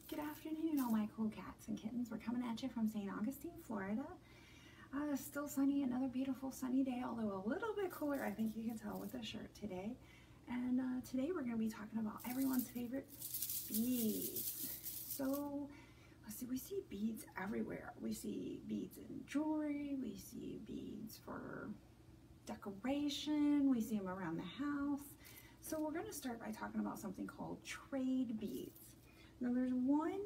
Good afternoon, all my cool cats and kittens. We're coming at you from St. Augustine, Florida. Still sunny, another beautiful sunny day, although a little bit cooler, I think you can tell with the shirt today. And today we're going to be talking about everyone's favorite beads. So, let's see, we see beads everywhere. We see beads in jewelry, we see beads for decoration, we see them around the house. So we're going to start by talking about something called trade beads. Now there's one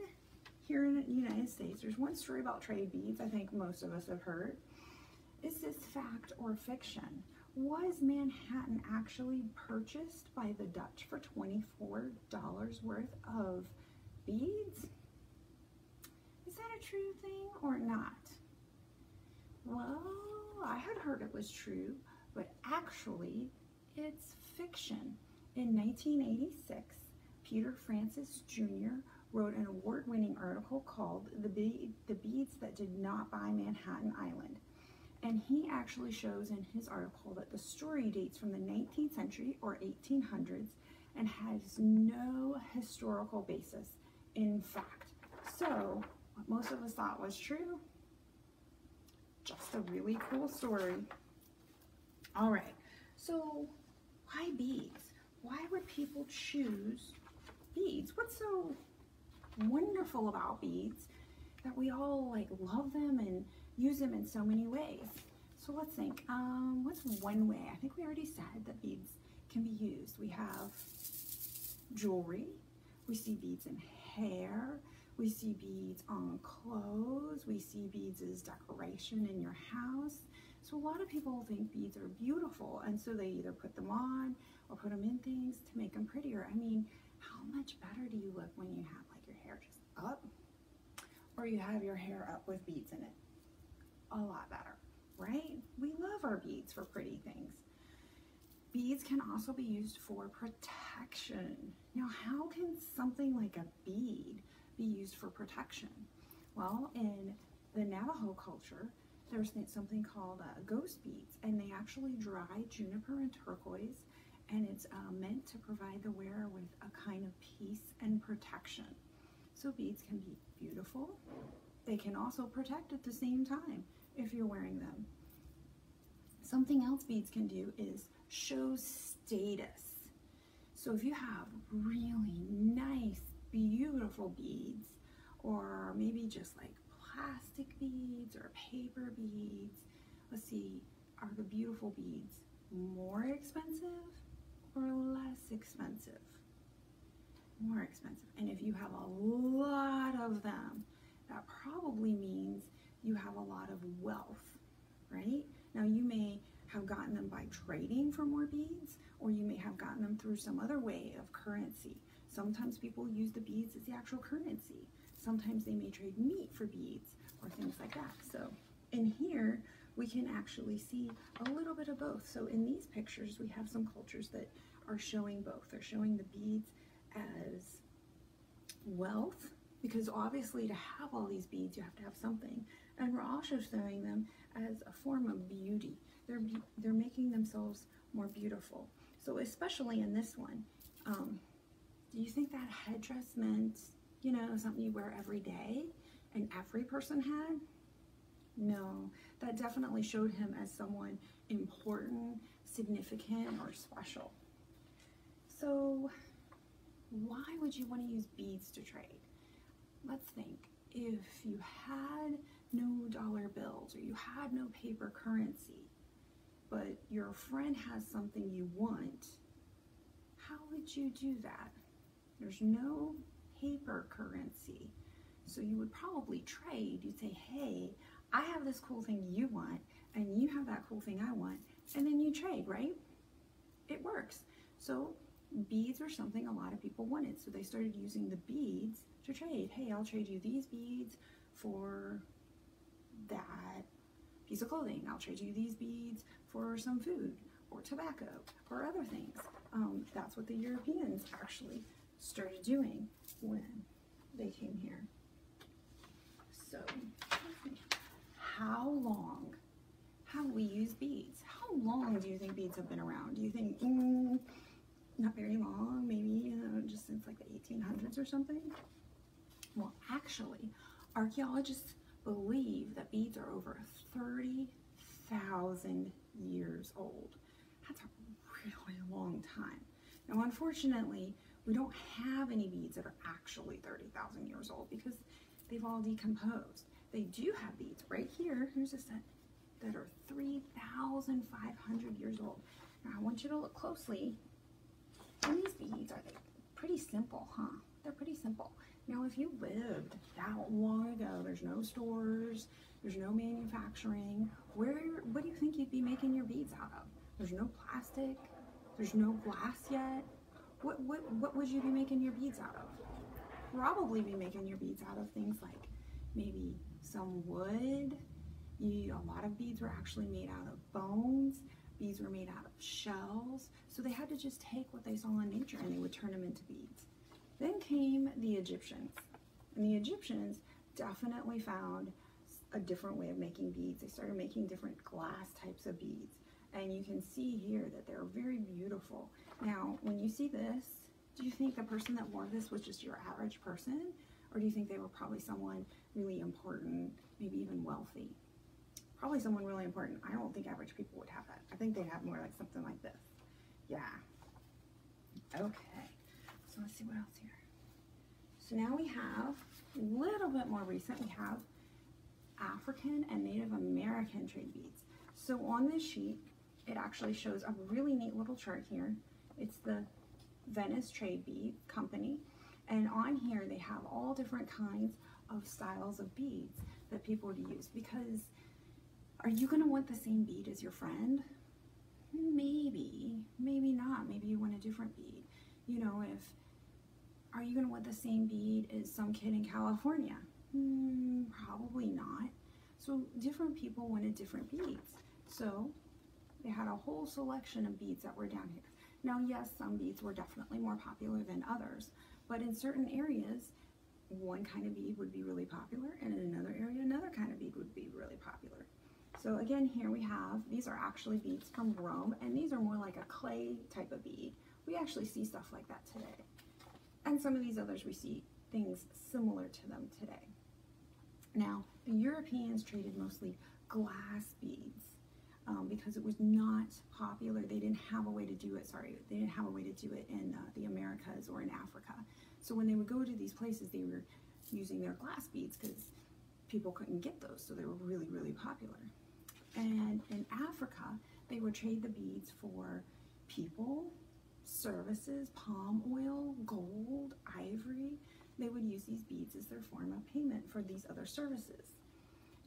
here in the United States, there's one story about trade beads I think most of us have heard. Is this fact or fiction? Was Manhattan actually purchased by the Dutch for $24 worth of beads? Is that a true thing or not? Well, I had heard it was true, but actually it's fiction. In 1986, Peter Francis Jr. wrote an award-winning article called The Beads That Did Not Buy Manhattan Island. And he actually shows in his article that the story dates from the 19th century or 1800s and has no historical basis in fact. So, what most of us thought was true, just a really cool story. All right, so why beads? Why would people choose beads? What's so wonderful about beads that we all love them and use them in so many ways? So let's think, what's one way? I think we already said that beads can be used. We have jewelry, we see beads in hair, we see beads on clothes, we see beads as decoration in your house. So a lot of people think beads are beautiful, and so they either put them on or put them in things to make them prettier. I mean, how much better do you look when you have your hair just up, or you have your hair up with beads in it? A lot better, right? We love our beads for pretty things. Beads can also be used for protection. Now, how can something like a bead be used for protection? Well, in the Navajo culture, there's something called ghost beads, and they actually dry juniper and turquoise, and it's meant to provide the wearer with a kind of peace and protection. So beads can be beautiful. They can also protect at the same time if you're wearing them. Something else beads can do is show status. So if you have really nice, beautiful beads, or maybe just plastic beads or paper beads, let's see, are the beautiful beads more expensive or less expensive? More expensive. And if you have a lot of them, that probably means you have a lot of wealth, right? Now you may have gotten them by trading for more beads, or you may have gotten them through some other way of currency. Sometimes people use the beads as the actual currency. Sometimes they may trade meat for beads or things like that. So in here, we can actually see a little bit of both. So in these pictures, we have some cultures that are showing both. They're showing the beads as wealth, because obviously to have all these beads, you have to have something. And we're also showing them as a form of beauty. They're making themselves more beautiful. So especially in this one, do you think that headdress meant, something you wear every day and every person had? No, that definitely showed him as someone important, significant, or special. So why would you want to use beads to trade? Let's think, if you had no dollar bills or you had no paper currency, but your friend has something you want, how would you do that? There's no paper currency. So you would probably trade. You'd say, hey, I have this cool thing you want, and you have that cool thing I want, and then you trade, right? It works. So beads are something a lot of people wanted, so they started using the beads to trade. Hey, I'll trade you these beads for that piece of clothing. I'll trade you these beads for some food or tobacco or other things. That's what the Europeans actually started doing when they came here. So, how long have we used beads? How long do you think beads have been around? Do you think, not very long, maybe just since the 1800s or something? Well, actually, archaeologists believe that beads are over 30,000 years old. That's a really long time. Now, unfortunately, we don't have any beads that are actually 30,000 years old because they've all decomposed. They do have beads right here. Here's a set that are 3,500 years old. Now, I want you to look closely. And these beads, are they pretty simple, huh? They're pretty simple. Now, if you lived that long ago, there's no stores, there's no manufacturing, what do you think you'd be making your beads out of? There's no plastic, there's no glass yet. What would you be making your beads out of? Probably be making your beads out of things like maybe some wood. A lot of beads were actually made out of bones. Beads were made out of shells. So they had to just take what they saw in nature and they would turn them into beads. Then came the Egyptians. And the Egyptians definitely found a different way of making beads. They started making different glass types of beads. And you can see here that they're very beautiful. Now, when you see this, do you think the person that wore this was just your average person? Or do you think they were probably someone really important, maybe even wealthy? Probably someone really important. I don't think average people would have that. I think they'd have more like something like this. Yeah. Okay. So let's see what else here. So now we have a little bit more recent. We have African and Native American trade beads. So on this sheet, it actually shows a really neat little chart here. It's the Venice Trade Bead Company. And on here, they have all different kinds of styles of beads that people would use. Because are you going to want the same bead as your friend? Maybe, maybe not. Maybe you want a different bead. You know, are you going to want the same bead as some kid in California? Probably not. So different people wanted different beads. So they had a whole selection of beads that were down here. Now, yes, some beads were definitely more popular than others, but in certain areas, one kind of bead would be really popular, and in another area, another kind of bead would be really popular. So again, here we have, these are actually beads from Rome, and these are more like a clay type of bead. We actually see stuff like that today. And some of these others, we see things similar to them today. Now, the Europeans traded mostly glass beads because it was not popular. They didn't have a way to do it, they didn't have a way to do it in the Americas or in Africa. So when they would go to these places, they were using their glass beads because people couldn't get those, so they were really, really popular. And in Africa, they would trade the beads for people, services, palm oil, gold, ivory. They would use these beads as their form of payment for these other services.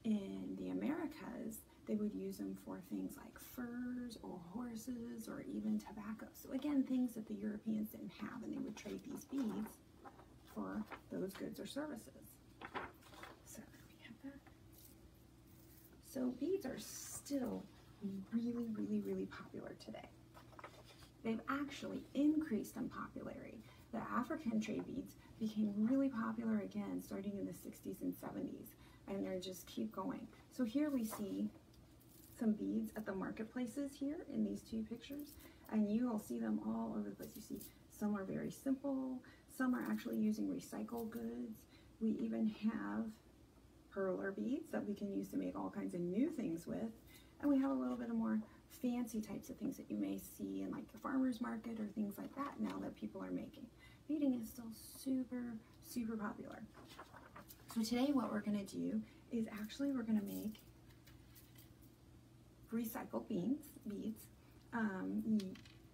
In the Americas, they would use them for things like furs or horses or even tobacco. So again, things that the Europeans didn't have, and they would trade these beads for those goods or services. So we have that. So beads are still really, really, really popular today. They've actually increased in popularity. The African trade beads became really popular again starting in the 60s and 70s, and they just keep going. So here we see some beads at the marketplaces here in these two pictures, and you will see them all over the place. You see some are very simple, some are actually using recycled goods. We even have perler beads that we can use to make all kinds of new things with, and we have a little bit of more fancy types of things that you may see in like the farmer's market or things like that now that people are making. Beading is still super, super popular. So today what we're going to do is actually we're going to make recycled beads,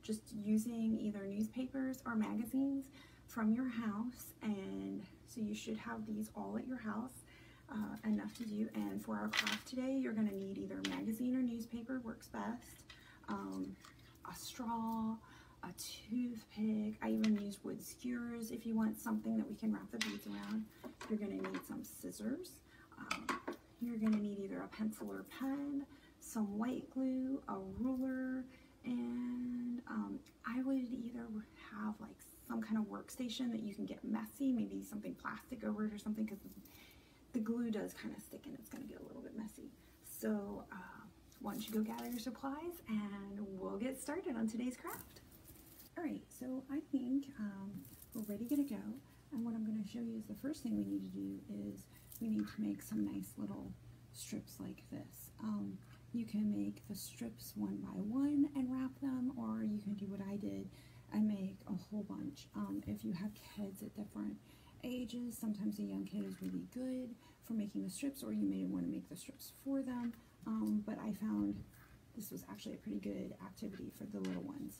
just using either newspapers or magazines from your house, and so you should have these all at your house, enough to do. And for our craft today, you're going to need either magazine or newspaper, works best, a straw, a toothpick. I even use wood skewers if you want something that we can wrap the beads around. You're going to need some scissors. You're going to need either a pencil or pen, some white glue, a ruler, and I would either have like some kind of workstation that you can get messy, maybe something plastic over it or something, because the glue does kind of stick and it's going to get a little bit messy. So why don't you go gather your supplies and we'll get started on today's craft. All right, so I think we're ready to go, and what I'm going want to show you is the first thing we need to do is we need to make some nice little strips like this. You can make the strips one by one and wrap them, or you can do what I did and make a whole bunch. If you have kids at different ages, sometimes a young kid is really good for making the strips, or you may want to make the strips for them. But I found this was actually a pretty good activity for the little ones.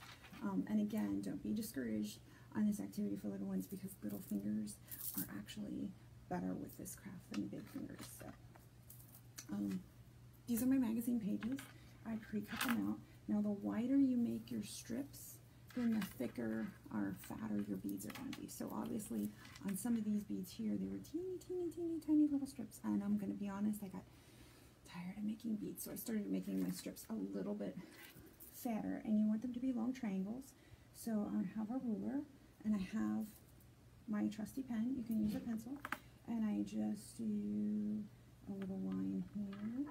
And again, don't be discouraged on this activity for little ones, because little fingers are actually better with this craft than big fingers. So these are my magazine pages. I pre-cut them out. Now the wider you make your strips, then the thicker or fatter your beads are going to be. So obviously on some of these beads here, they were teeny little strips, and I'm going to be honest, I got tired of making beads, so I started making my strips a little bit fatter, and you want them to be long triangles. So I have a ruler, and I have my trusty pen. You can use a pencil, and I just do a little line here.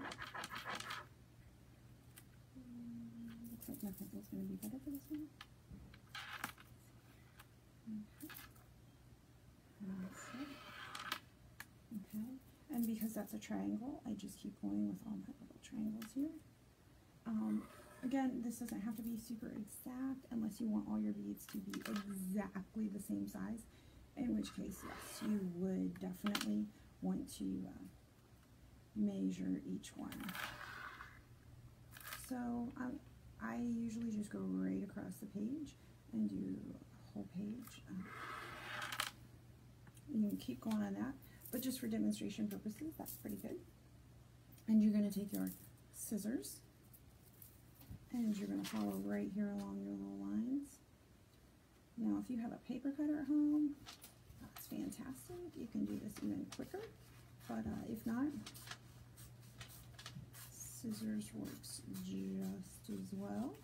Looks like my pencil's going to be better for this one. Okay, and because that's a triangle, I just keep going with all my little triangles here. Again, this doesn't have to be super exact unless you want all your beads to be exactly the same size, in which case, yes, you would definitely want to measure each one. So I usually just go right across the page and do a whole page. You can keep going on that, but just for demonstration purposes, that's pretty good. And you're going to take your scissors, and you're going to follow right here along your little lines. Now, if you have a paper cutter at home, that's fantastic. You can do this even quicker, but if not, scissors works just as well.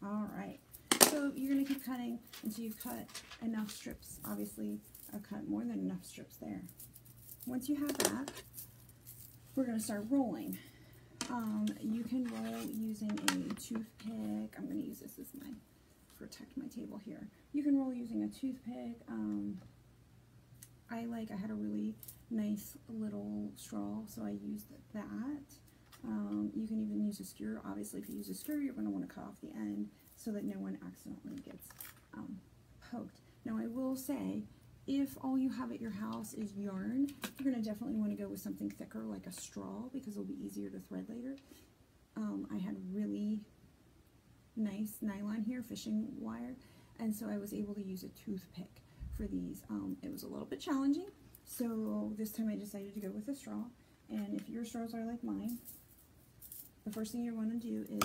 All right, so you're going to keep cutting until you cut enough strips. Obviously, I've cut more than enough strips there. Once you have that, we're going to start rolling. You can roll using a toothpick. I'm going to use this as my protect my table here. You can roll using a toothpick. I had a really nice little straw, so I used that. You can even use a skewer. Obviously, if you use a skewer, you're going to want to cut off the end so that no one accidentally gets poked. Now, I will say, if all you have at your house is yarn, you're going to definitely want to go with something thicker like a straw, because it'll be easier to thread later. I had really nice nylon here, fishing wire, and so I was able to use a toothpick for these. It was a little bit challenging, so this time I decided to go with a straw. And if your straws are like mine, the first thing you're going to do is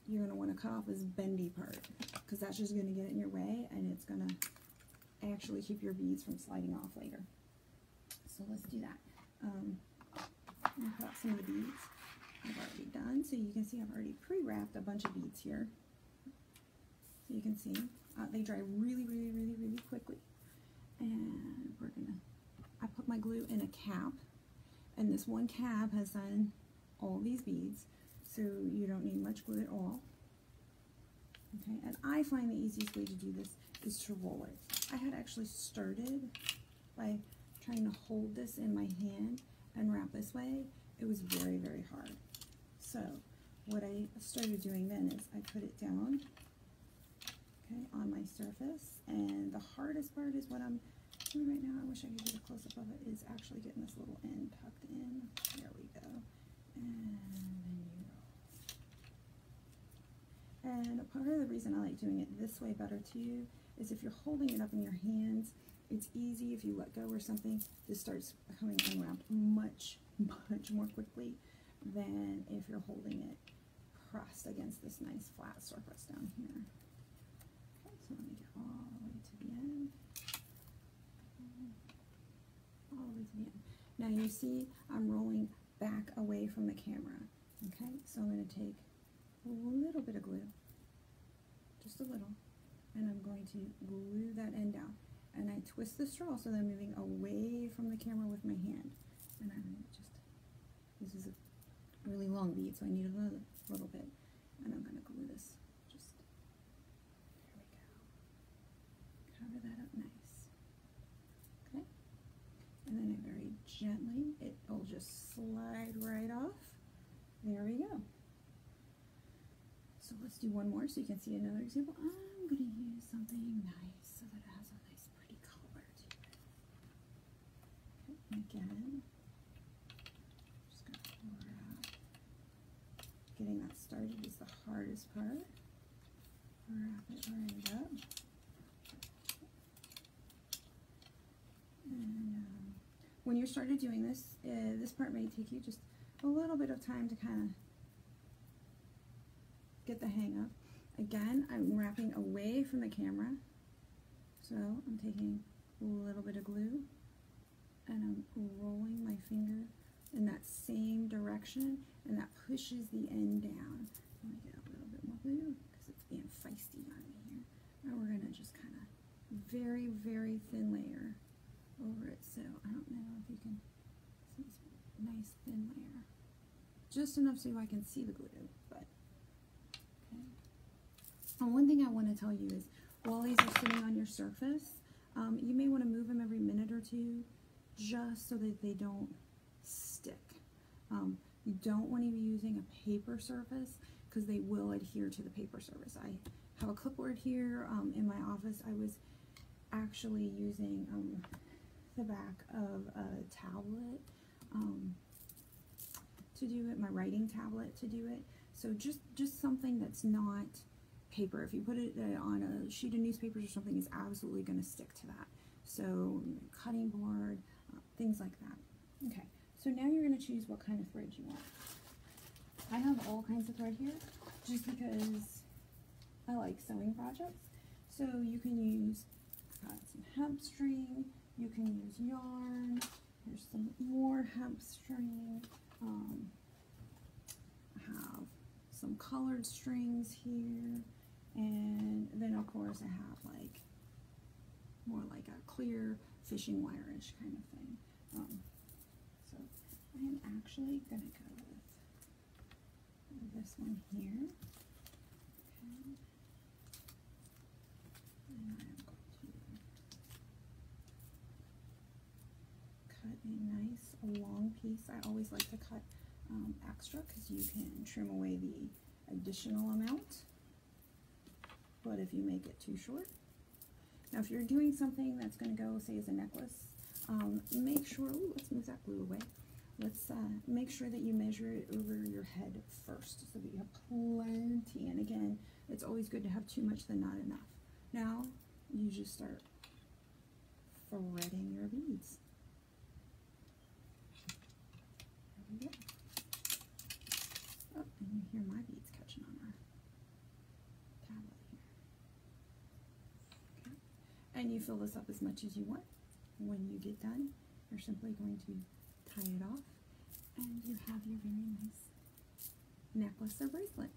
you're going to want to cut off this bendy part, because that's just going to get in your way, and it's going to actually keep your beads from sliding off later. So let's do that. I'm going to put out some of the beads I've already done. So you can see I've already pre-wrapped a bunch of beads here. So you can see they dry really quickly. And we're going to, I put my glue in a cap, and this one cap has done all these beads, so you don't need much glue at all. Okay, and I find the easiest way to do this is to roll it. I had actually started by trying to hold this in my hand and wrap this way. It was very hard. So what I started doing then is I put it down, okay, on my surface, and the hardest part is what I'm doing right now. I wish I could get a close-up of it, is actually getting this little end tucked in. There we go. And then you roll. And part of the reason I like doing it this way better too is if you're holding it up in your hands, it's easy. If you let go or something, this starts coming unwrapped much more quickly than if you're holding it pressed against this nice flat surface down here. Okay, so let me get all the way to the end. All the way to the end. Now you see I'm rolling back away from the camera. Okay, so I'm going to take a little bit of glue, just a little, and I'm going to glue that end down. And I twist the straw so that I'm moving away from the camera with my hand. And I'm just, this is a really long bead, so I need a little bit. And I'm going to glue this. Just, there we go. Cover that up nice. Okay. And then I very gently, it'll just slide right off. There we go. So let's do one more so you can see another example. I'm going to use something nice so that it has a nice pretty color to it. Okay, again, just going to pour it out. Getting that started is the hardest part. Wrap it right up. And when you started doing this, this part may take you just a little bit of time to kind of get the hang of. Again, I'm wrapping away from the camera, so I'm taking a little bit of glue and I'm rolling my finger in that same direction, and that pushes the end down. Let me get a little bit more glue because it's being feisty on me here. And we're going to just kind of very, very thin layer over it. So I don't know if you can see this nice thin layer. Just enough so I can see the glue, but okay. And one thing I want to tell you is while these are sitting on your surface, you may want to move them every minute or two just so that they don't stick. You don't want to be using a paper surface because they will adhere to the paper surface. I have a clipboard here in my office. I was actually using the back of a tablet to do it, my writing tablet to do it. So just something that's not paper. If you put it on a sheet of newspapers or something, it's absolutely going to stick to that. So cutting board, things like that. Okay, so now you're going to choose what kind of thread you want. I have all kinds of thread here just because I like sewing projects. So you can use some hemp string, you can use yarn, here's some more hemp string, I have some colored strings here, and then of course I have like more like a clear fishing wire-ish kind of thing. So I am actually going to go with this one here. Okay. And I am going to cut a nice long piece. I always like to cut extra because you can trim away the additional amount, but if you make it too short. Now if you're doing something that's going to go, say, as a necklace, make sure, let's move that glue away. Let's make sure that you measure it over your head first so that you have plenty. And again, it's always good to have too much than not enough. Now you just start threading your beads. There we go. Oh, and you hear my beads catching on our tablet here. Okay. And you fill this up as much as you want. When you get done, you're simply going to tie it off, and you have your very nice necklace or bracelet.